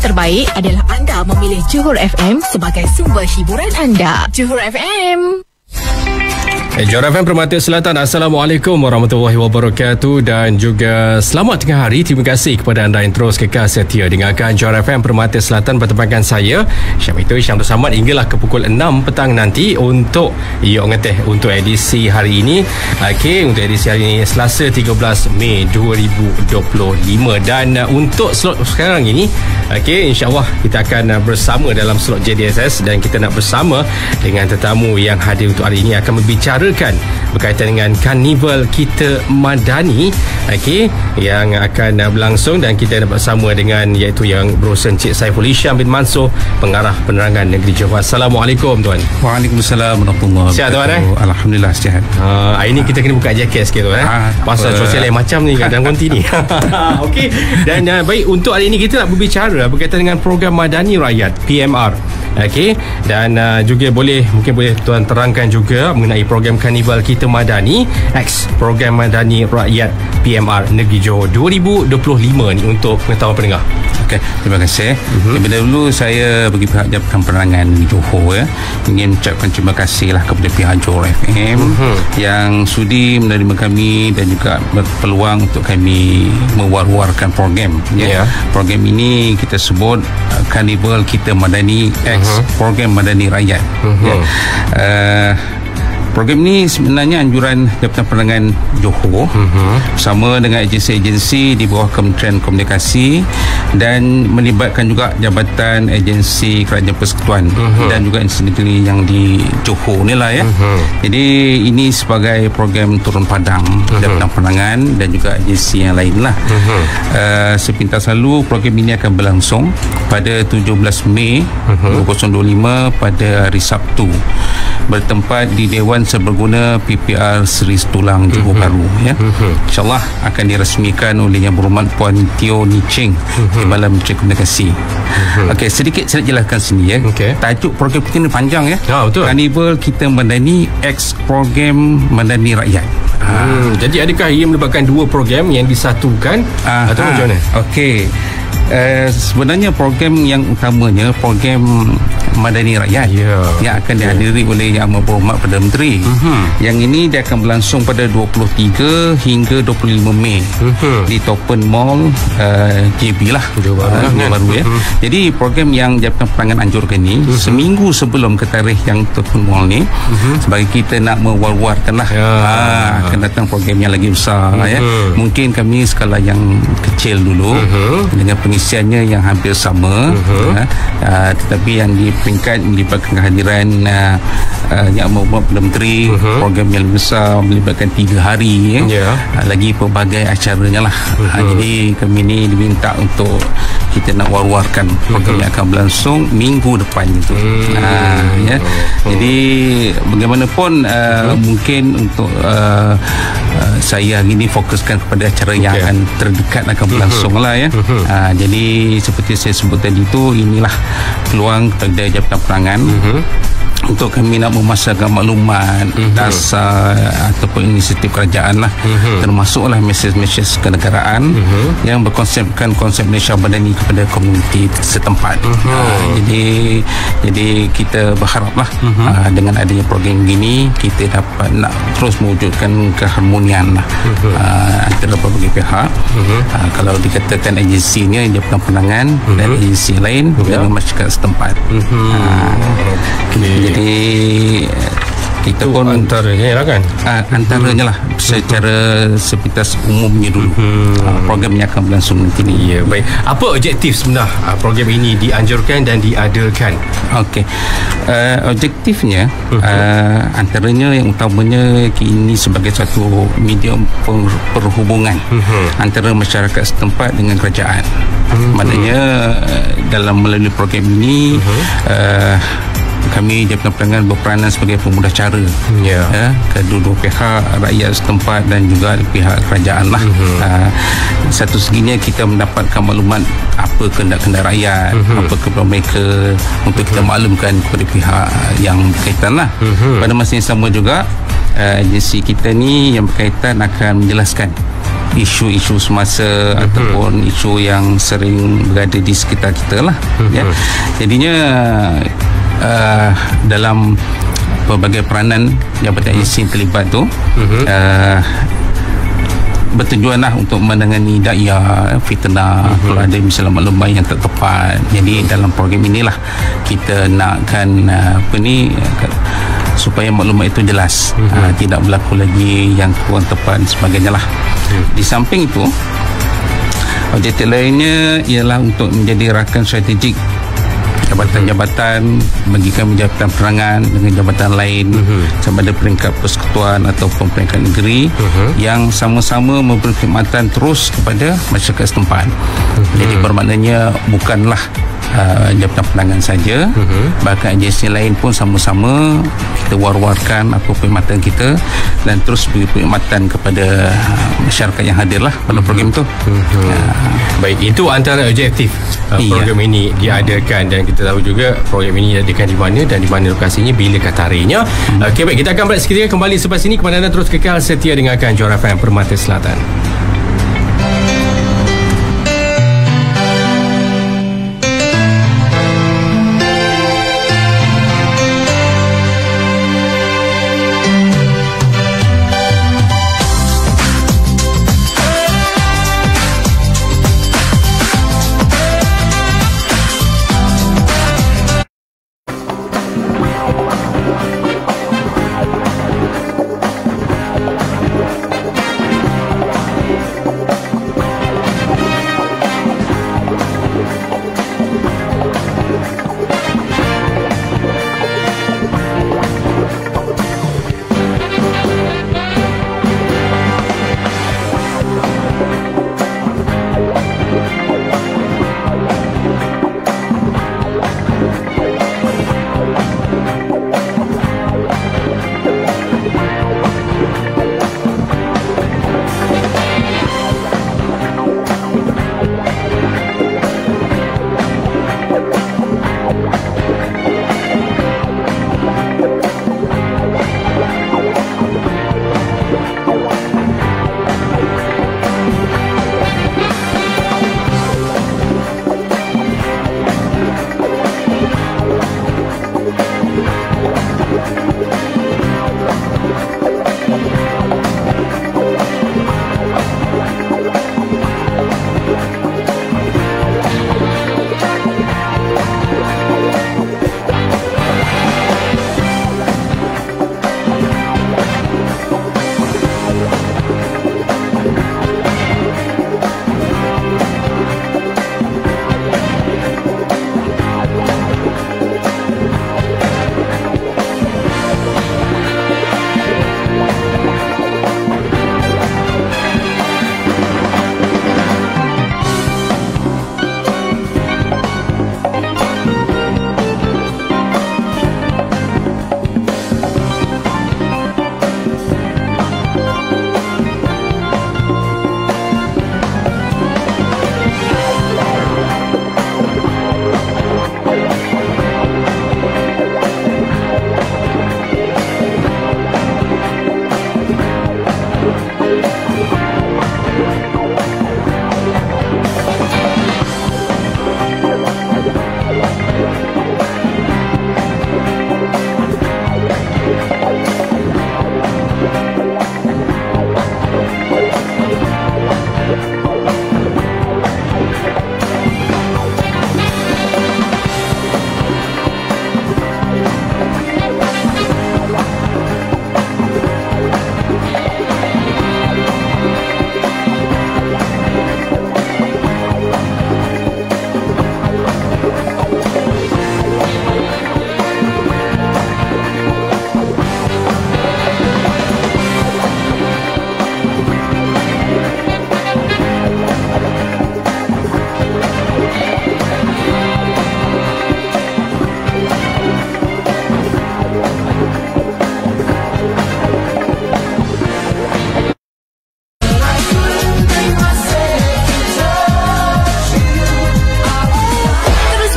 terbaik adalah anda memilih Johor FM sebagai sumber hiburan anda. Johor FM. Johor FM Permata Selatan. Assalamualaikum warahmatullahi wabarakatuh dan juga selamat tengah hari. Terima kasih kepada anda yang terus kekal setia dengarkan Johor FM Permata Selatan bertemankan saya Syamito Syamsul Samad hinggalah ke pukul 6 petang nanti untuk untuk edisi hari ini. Okey, untuk edisi hari ini Selasa 13 Mei 2025 dan untuk slot sekarang ini insya-Allah kita akan bersama dalam slot JDSS dan kita nak bersama dengan tetamu yang hadir untuk hari ini akan berbicara berkaitan dengan Karnival Kita Madani yang akan berlangsung dan kita dapat bersama dengan iaitu yang berurusan Cik Saiful Hisham bin Mansur, Pengarah Penerangan Negeri Johor. Assalamualaikum tuan. Waalaikumsalam warahmatullahi wabarakatuh. Sihat tuan Alhamdulillah sihat. Hari ni kita kena buka jaket sikit tuan pasal sosial yang macam ni dalam konti ni. Okey, dan baik, untuk hari ini kita nak berbicara berkaitan dengan program Madani Rakyat PMR. Okey, dan juga mungkin boleh tuan terangkan juga mengenai program Karnival Kita Madani X Program Madani Rakyat PMR Negeri Johor 2025 ni untuk pengetahuan pendengar. Okey, terima kasih. Dulu saya bagi pihak Jabatan Penerangan Johor ingin ucapkan terima kasihlah kepada pihak Johor FM yang sudi menerima kami dan juga berpeluang untuk kami mewar-warkan program. Program ini kita sebut Karnival Kita Madani X Program Madani Rakyat. Program ini sebenarnya anjuran Jabatan Penerangan Johor bersama dengan agensi-agensi di bawah Kementerian Komunikasi dan melibatkan juga Jabatan Agensi Kerajaan Persekutuan dan juga instansi yang di Johor ni lah Jadi ini sebagai program turun padang Jabatan Penerangan dan juga agensi yang lain lah. Sepintas lalu program ini akan berlangsung pada 17 Mei 2025 pada hari Sabtu bertempat di Dewan Serbaguna PPR Seri Setulang Johor Bahru InsyaAllah akan dirasmikan oleh Yang Berhormat Puan Teo Ni Cheng Kepala Menteri Komunikasi. Okey, sedikit saya jelaskan sini Tajuk program kita ni panjang betul. Karnival Kita Madani X Program Madani Rakyat. Jadi adakah ia melibatkan dua program yang disatukan atau macam mana? Okey. Sebenarnya program yang utamanya program Madani Rakyat yang akan dihadiri oleh Yang Berhormat Perdana Menteri. Yang ini dia akan berlangsung pada 23 hingga 25 Mei di Topen Mall JB lah Johor Bahru Jadi program yang Jabatan Penerangan anjurkan ni seminggu sebelum ke tarikh yang Topen Mall ni sebagai kita nak mewar-warkan lah akan datang program yang lagi besar Mungkin kami skala yang kecil dulu dengan pengisiannya yang hampir sama tetapi yang di peringkat melibatkan kehadiran Yang Berhormat Perdana Menteri, program yang lebih besar melibatkan 3 hari lagi pelbagai acaranya lah. Jadi kami ni diminta untuk kita nak war-warkan program yang akan berlangsung minggu depan itu. Jadi bagaimanapun mungkin untuk saya hari ini fokuskan kepada acara yang akan terdekat akan berlangsung lah jadi seperti saya sebut tadi itu, inilah peluang kepada Jabatan Penerangan untuk kami nak memasarkan maklumat dasar ataupun inisiatif kerajaan lah termasuklah mesej-mesej kenegaraan yang berkonsepkan konsep Malaysia Madani kepada komuniti setempat. Jadi kita berharaplah dengan adanya program ini kita dapat nak terus mewujudkan keharmonian lah antara berbagai pihak. Kalau dikatakan agensinya Jabatan Penerangan dan agensi lain dengan masyarakat setempat. Jadi kita itu pun antaranya lah kan antaranya lah secara sepintas umumnya dulu programnya akan berlangsung nanti ni. Baik, apa objektif sebenar program ini dianjurkan dan diadakan? Okey, objektifnya antaranya yang utamanya ini sebagai satu medium perhubungan antara masyarakat setempat dengan kerajaan. Maknanya dalam melalui program ini kami Jabatan Penerangan berperanan sebagai pemudah cara kedua-dua pihak, rakyat setempat dan juga pihak kerajaan lah. Satu seginya kita mendapatkan maklumat apa kehendak-kehendak rakyat, apa keperluan mereka untuk kita maklumkan kepada pihak yang berkaitan lah. Pada masa yang sama juga agensi kita ni yang berkaitan akan menjelaskan isu-isu semasa ataupun isu yang sering berada di sekitar kita lah. Ya. Jadinya dalam pelbagai peranan Jabatan Yasin terlibat tu, bertujuanlah untuk menangani daya fitnah, kalau ada misalnya maklumat yang tak tepat. Jadi dalam program inilah kita nakkan supaya maklumat itu jelas, tidak berlaku lagi yang kurang tepat dan sebagainya lah. Di samping itu, objektif lainnya ialah untuk menjadi rakan strategik jabatan-jabatan, bagikan jabatan penerangan dengan jabatan lain, sama ada peringkat persekutuan ataupun peringkat negeri, yang sama-sama memberi khidmatan terus kepada masyarakat setempat. Jadi bermaknanya bukanlah jabatan penerangan saja, bahkan agensi lain pun sama-sama kita war-warkan apa perkhidmatan kita dan terus beri perkhidmatan kepada masyarakat yang hadir lah pada program itu. Baik, itu antara objektif program ini diadakan, dan kita tahu juga program ini diadakan di mana dan di mana lokasinya, bila kata harinya. Okey, baik, kita akan berehat seketika, kembali selepas ini. Kepada anda terus kekal setia dengarkan Johor FM Permata Selatan.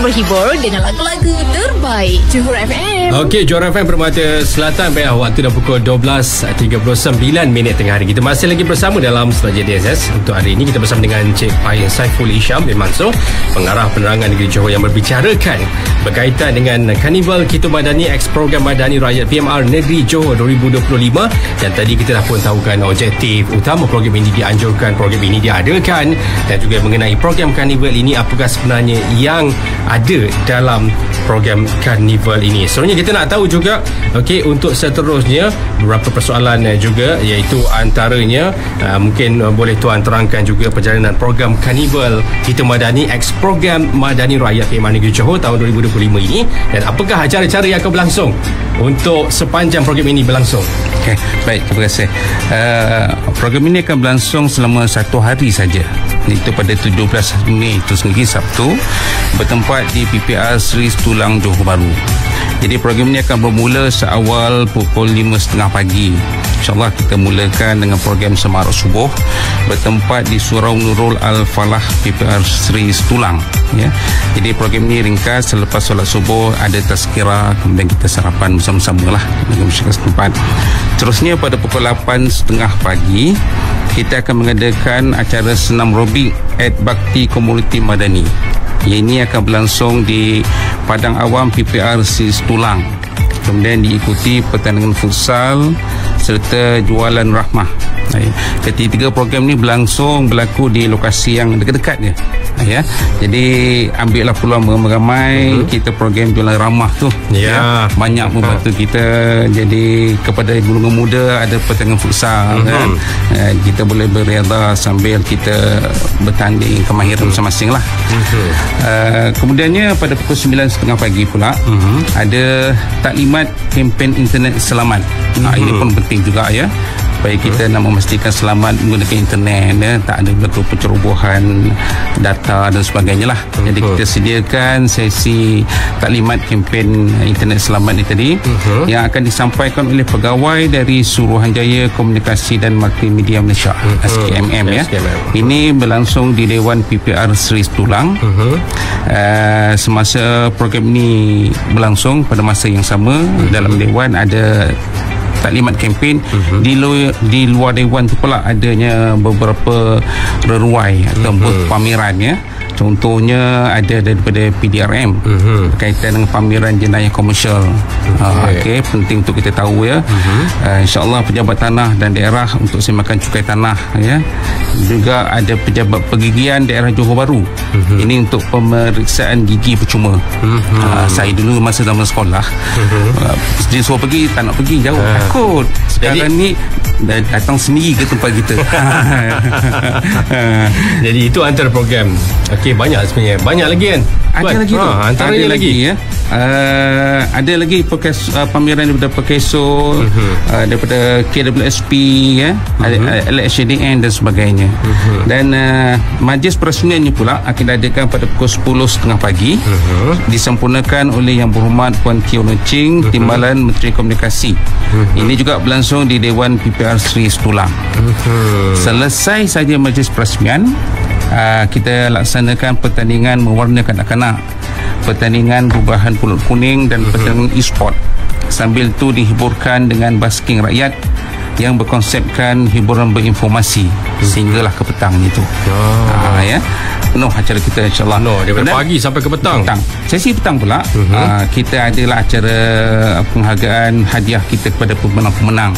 terhibur dengan lagu-lagu terbaik Johor FM. Okey, Johor FM Permata Selatan. Baik, waktu dah pukul 12.39 tengah hari. Kita masih lagi bersama dalam Saja DSS. Untuk hari ini kita bersama dengan Cik Pai Saiful Isham bin Mansor, Pengarah Penerangan Negeri Johor, yang berbicarakan berkaitan dengan Karnival Kita Madani X Program Madani Rakyat PMR Negeri Johor 2025. Dan tadi kita dah pun tahukan objektif utama program ini dianjurkan, program ini diadakan, dan juga mengenai program Karnival ini, apakah sebenarnya yang ada dalam program Karnival ini. Sebenarnya kita nak tahu juga, okey, untuk seterusnya beberapa persoalan juga, iaitu antaranya mungkin boleh tuan terangkan juga perjalanan program Karnival Kita Madani X Program Madani Rakyat PMR Negeri Johor tahun 2025 ini, dan apakah acara-acara yang akan berlangsung untuk sepanjang program ini berlangsung. Okey, baik, terima kasih. Program ini akan berlangsung selama 1 hari saja, iaitu pada 17 Mei itu sendiri, Sabtu, bertempat di PPR Seri Setulang, Johor Bahru. Jadi program ini akan bermula seawal pukul 5.30 pagi. InsyaAllah kita mulakan dengan program Semarak Subuh bertempat di Surau Nurul Al-Falah PPR Seri Setulang, ya. Jadi program ini ringkas. Selepas solat subuh ada tazkirah, kemudian kita sarapan bersama-sama lah dengan masyarakat setempat. Terusnya pada pukul 8.30 pagi kita akan mengadakan acara senam robik at Bakti Komuniti Madani. Ini akan berlangsung di Padang Awam PPR Seri Setulang. Kemudian diikuti pertandingan futsal serta jualan rahmah. Ketiga program ni berlaku di lokasi yang dekat-dekat je, ya. Jadi ambillah peluang ramai. Kita program jualan ramah tu, ya, banyak membantu kita. Jadi kepada golongan muda ada pertandingan futsal, kan. Kita boleh berriadah sambil kita bertanding kemahiran masing-masing lah. Kemudiannya pada pukul 9.30 pagi pula ada taklimat kempen internet selamat. Ini pun penting juga, ya, supaya kita nak memastikan selamat menggunakan internet, ya, tak ada berlaku pencerobohan data dan sebagainya lah. Jadi kita sediakan sesi taklimat kempen internet selamat ni tadi, yang akan disampaikan oleh pegawai dari Suruhanjaya Komunikasi dan Multimedia Malaysia, SKMM, ya. Ini berlangsung di Dewan PPR Seri Setulang. Semasa program ini berlangsung, pada masa yang sama dalam Dewan ada taklimat kempen. Di luar Dewan tu pula adanya beberapa reruai atau pameran, ya. Contohnya ada daripada PDRM berkaitan dengan pameran jenayah komersial. Okey, penting untuk kita tahu, ya. InsyaAllah pejabat tanah dan daerah untuk semakan cukai tanah, ya. Juga ada pejabat pergigian daerah Johor Bahru. Ini untuk pemeriksaan gigi percuma. Saya dulu masa zaman sekolah, dia suruh pergi, tak nak pergi, jauh, takut. Sekarang ni datang sendiri ke tempat kita. Jadi itu antara program. Okey, banyak sebenarnya. Banyak lagi, kan? Ada lagi tu. Antaranya ada lagi, ya. Ada lagi pameran daripada Perkeso, daripada KWSP, ya, LHDN dan sebagainya. Dan majlis perasmiannya pula akan diadakan pada pukul 10.30 pagi, disempurnakan oleh Yang Berhormat Puan Teo Loh Ching, Timbalan Menteri Komunikasi. Ini juga berlangsung di Dewan PPR Seri Setulang. Selesai saja majlis perasmian, kita laksanakan pertandingan mewarna kanak-kanak, pertandingan perubahan pulut kuning dan pertandingan e-sport. Sambil tu dihiburkan dengan basking rakyat yang berkonsepkan hiburan berinformasi sehinggalah ke petang itu. Ya, penuh acara kita, insyaAllah. Daripada pagi sampai ke petang. Sesi petang pula, kita adalah acara penghargaan hadiah kita kepada pemenang-pemenang.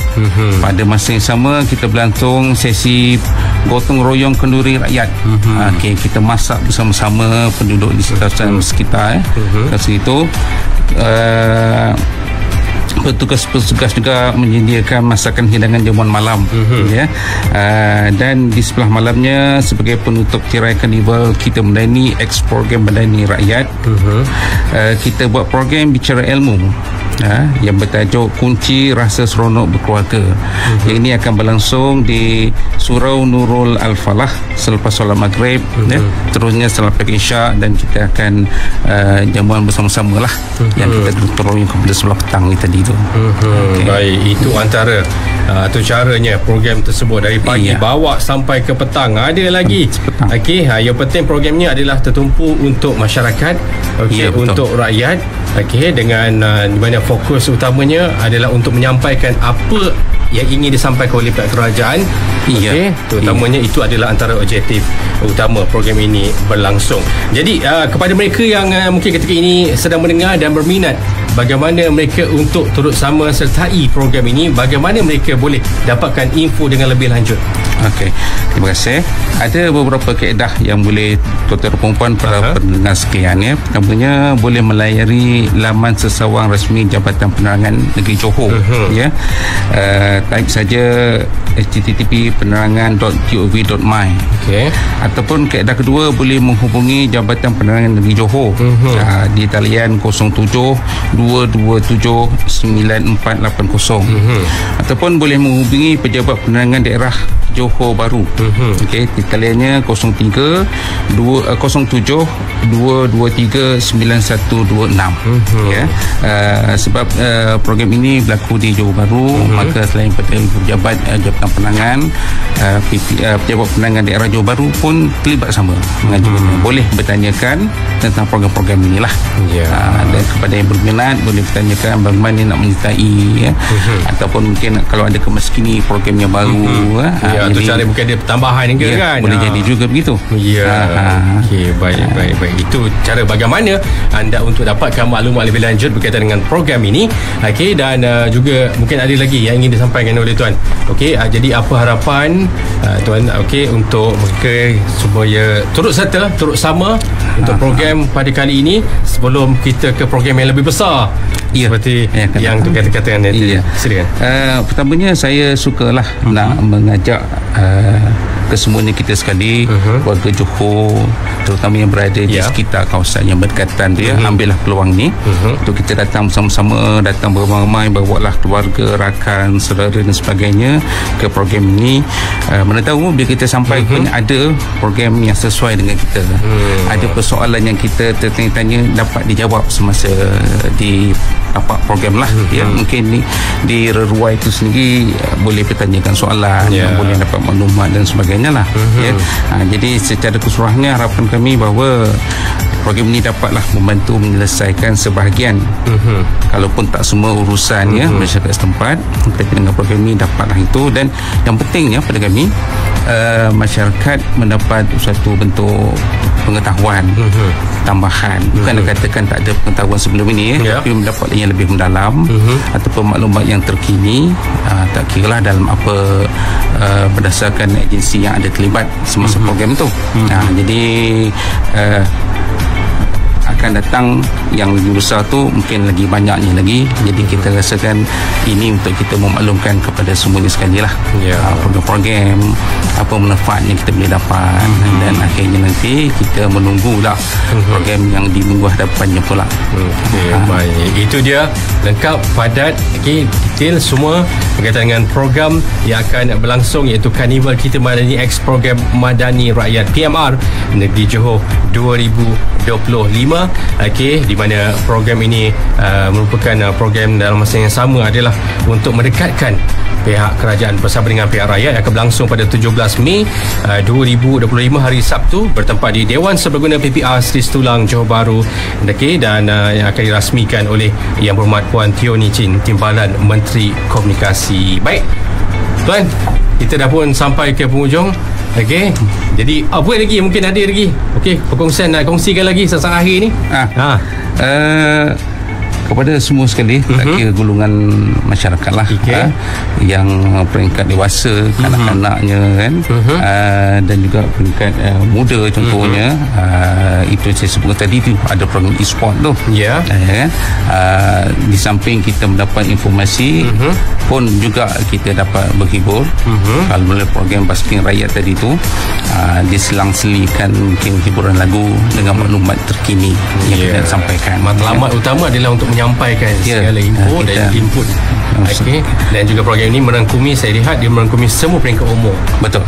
Pada masa yang sama kita berlangsung sesi gotong royong kenduri rakyat. Okay, kita masak bersama-sama penduduk di sekitar kasi itu. Petugas-petugas juga menyediakan masakan hidangan jamuan malam, ya. Dan di sebelah malamnya sebagai penutup tirai Karnival Kita Madani X Program Madani Rakyat, kita buat program bicara ilmu. yang bertajuk Kunci Rasa Seronok Berkeluarga. Yang ini akan berlangsung di Surau Nurul Al-Falah selepas solat maghrib, terusnya selepas Isyak, dan kita akan jamuan bersama-sama lah yang kita turun kepada sebelah petang ni tadi tu. Baik, itu antara tu caranya program tersebut dari pagi bawa sampai ke petang. Ada lagi okey, yang penting programnya adalah tertumpu untuk masyarakat, untuk rakyat, okey, dengan di mana fokus utamanya adalah untuk menyampaikan apa yang ingin disampaikan oleh pihak kerajaan. Terutamanya itu adalah antara objektif utama program ini berlangsung. Jadi kepada mereka yang mungkin ketika ini sedang mendengar dan berminat, bagaimana mereka untuk turut sama sertai program ini, bagaimana mereka boleh dapatkan info dengan lebih lanjut? Okey, terima kasih. Ada beberapa kaedah yang boleh tuan-tuan perempuan para pendengar sekalian ya. Pertamanya boleh melayari laman sesawang rasmi Jabatan Penerangan Negeri Johor ya. Type saja http://penerangan.gov.my. Ataupun kaedah kedua boleh menghubungi Jabatan Penerangan Negeri Johor di talian 07-227-9480. Ataupun boleh menghubungi Pejabat Penerangan Daerah Johor Bahru. Okey, taliannya 03-07-223-9126. Ya. Sebab program ini berlaku di Johor Bahru, maka selain pada pejabat Jabatan Penerangan, Pejabat Penerangan Daerah Johor Bahru pun terlibat sama mengajukan. Boleh bertanyakan tentang program-program inilah. Dan kepada yang berminat boleh bertanyakan bagaimana nak menyertai ya. Ataupun mungkin kalau ada kemaskini program yang baru atau cara mungkin ada pertambahan ke kan, boleh jadi juga begitu. Okey, baik. Itu cara bagaimana anda untuk dapatkan maklumat lebih lanjut berkaitan dengan program ini. Okey, dan juga mungkin ada lagi yang ingin disampaikan oleh tuan. Okey, jadi apa harapan tuan untuk mereka supaya turut serta, turut sama untuk program pada kali ini sebelum kita ke program yang lebih besar seperti yang kata-katakan tadi. Silakan. Pertamanya saya sukalah nak mengajak kesemuanya kita sekali, warga Johor terutama yang berada di sekitar kawasan yang berdekatan dia, ambillah peluang ni untuk kita datang bersama-sama, datang beramai-ramai, bawalah keluarga, rakan, saudara dan sebagainya ke program ini. Mana tahu bila kita sampai pun ada program yang sesuai dengan kita, ada persoalan yang kita tertanya-tanya dapat dijawab semasa di program lah. Mungkin di Reruai itu sendiri boleh bertanyakan soalan, boleh dapat maklumat dan sebagainya lah. Jadi secara keseluruhannya harapan kami bahawa program ini dapatlah membantu menyelesaikan sebahagian, kalaupun tak semua urusan masyarakat setempat, tapi dengan program ini dapatlah itu. Dan yang pentingnya pada kami, masyarakat mendapat satu bentuk pengetahuan tambahan, bukan dikatakan tak ada pengetahuan sebelum ini tapi mendapat yang lebih mendalam ataupun maklumat yang terkini, tak kiralah dalam apa berdasarkan agensi yang ada terlibat semasa program tu. Jadi akan datang yang lebih besar tu mungkin lagi banyaknya lagi. Jadi kita rasakan ini untuk kita memaklumkan kepada semuanya sekali lah program-program apa manfaat yang kita boleh dapat, dan akhirnya nanti kita menunggulah program yang di minggu hadapannya pula. Baik, itu dia lengkap, padat, detail semua berkaitan dengan program yang akan berlangsung, iaitu Karnival Kita Madani X Program Madani Rakyat PMR Negeri Johor 2025. Di mana program ini merupakan program dalam masa yang sama adalah untuk mendekatkan pihak kerajaan bersama dengan pihak rakyat, yang akan berlangsung pada 17 Mei 2025 hari Sabtu, bertempat di Dewan Serbaguna PPR Seri Setulang Johor Bahru, dan yang akan dirasmikan oleh Yang Berhormat Puan Teo Nii Chin, Timbalan Menteri Komunikasi. Baik tuan, kita dah pun sampai ke penghujung. Jadi apa lagi mungkin ada lagi perkongsian nak kongsikan lagi saat akhir ni? Kepada semua sekali, tak kira golongan masyarakat lah, yang peringkat dewasa, kanak-kanaknya kan, dan juga peringkat muda contohnya, itu saya sebut tadi tu ada program e-sport tu. Di samping kita mendapat informasi, pun juga kita dapat berhibur. Kalau melalui program Basking Rakyat tadi tu, diselang-selikan mungkin hiburan lagu dengan maklumat terkini yang kita sampaikan. Matlamat utama adalah untuk menyampaikan segala info dan input. Okey. Dan juga program ini merangkumi, saya lihat dia merangkumi semua peringkat umur. Betul.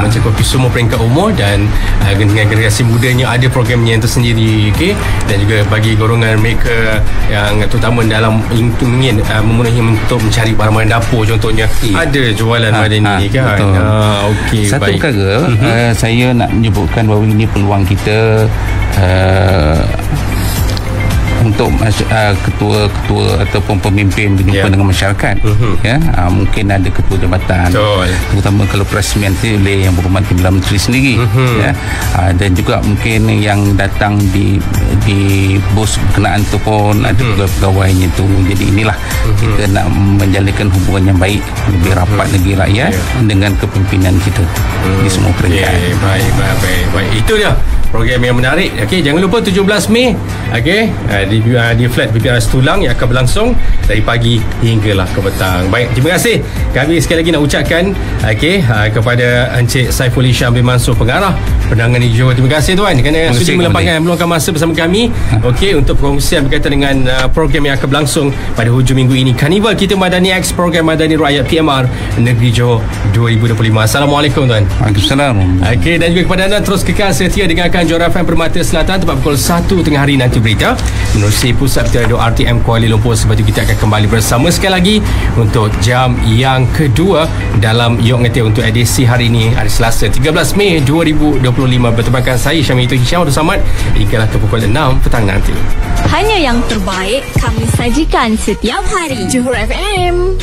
Mencakupi semua peringkat umur dan dengan generasi mudanya ada programnya yang tersendiri. Okey. Dan juga bagi golongan mereka yang terutama dalam ingin memenuhi untuk mencari barang-barang dapur contohnya, ada jualan madani kan. Okey, satu baik. perkara saya nak menyebutkan bahawa ini peluang kita untuk ketua-ketua ataupun pemimpin berjumpa dengan masyarakat. Mungkin ada ketua jabatan, terutama kalau presmen oleh Yang Berhormat Timbalan Menteri sendiri, dan juga mungkin yang datang di bos berkenaan tu pun ada pegawai-pegawainya tu. Jadi inilah kita nak menjalinkan hubungan yang baik, lebih rapat lagi rakyat dengan kepimpinan kita di semua peringkat. Baik. Itu dia program yang menarik. Okey, jangan lupa 17 Mei okey, di flat PPR Tulang yang akan berlangsung dari pagi hinggalah ke petang. Baik, terima kasih. Kami sekali lagi nak ucapkan kepada Encik Saiful Hisham bin Mansur, Pengarah Penerangan Hijau. Terima kasih tuan kerana sudi meluangkan masa bersama kami untuk perkongsian berkaitan dengan program yang akan berlangsung pada hujung minggu ini. Karnival Kita Madani X, program Madani Rakyat PMR Negeri Johor 2025. Assalamualaikum tuan. Waalaikumsalam. Okey, dan juga kepada anda terus kekal setia dengarkan Johor FM Permata Selatan tepat pukul 1 tengah hari nanti berita menerusi Pusat Radio RTM Kuala Lumpur. Sebab itu kita akan kembali bersama sekali lagi untuk jam yang kedua dalam Yok Ngetik untuk edisi hari ini, hari Selasa 13 Mei 2025 bertemankan saya Syamil Hisham Abdul Samad hinggalah ke pukul 6 petang nanti. Hanya yang terbaik kami sajikan setiap hari. Johor FM.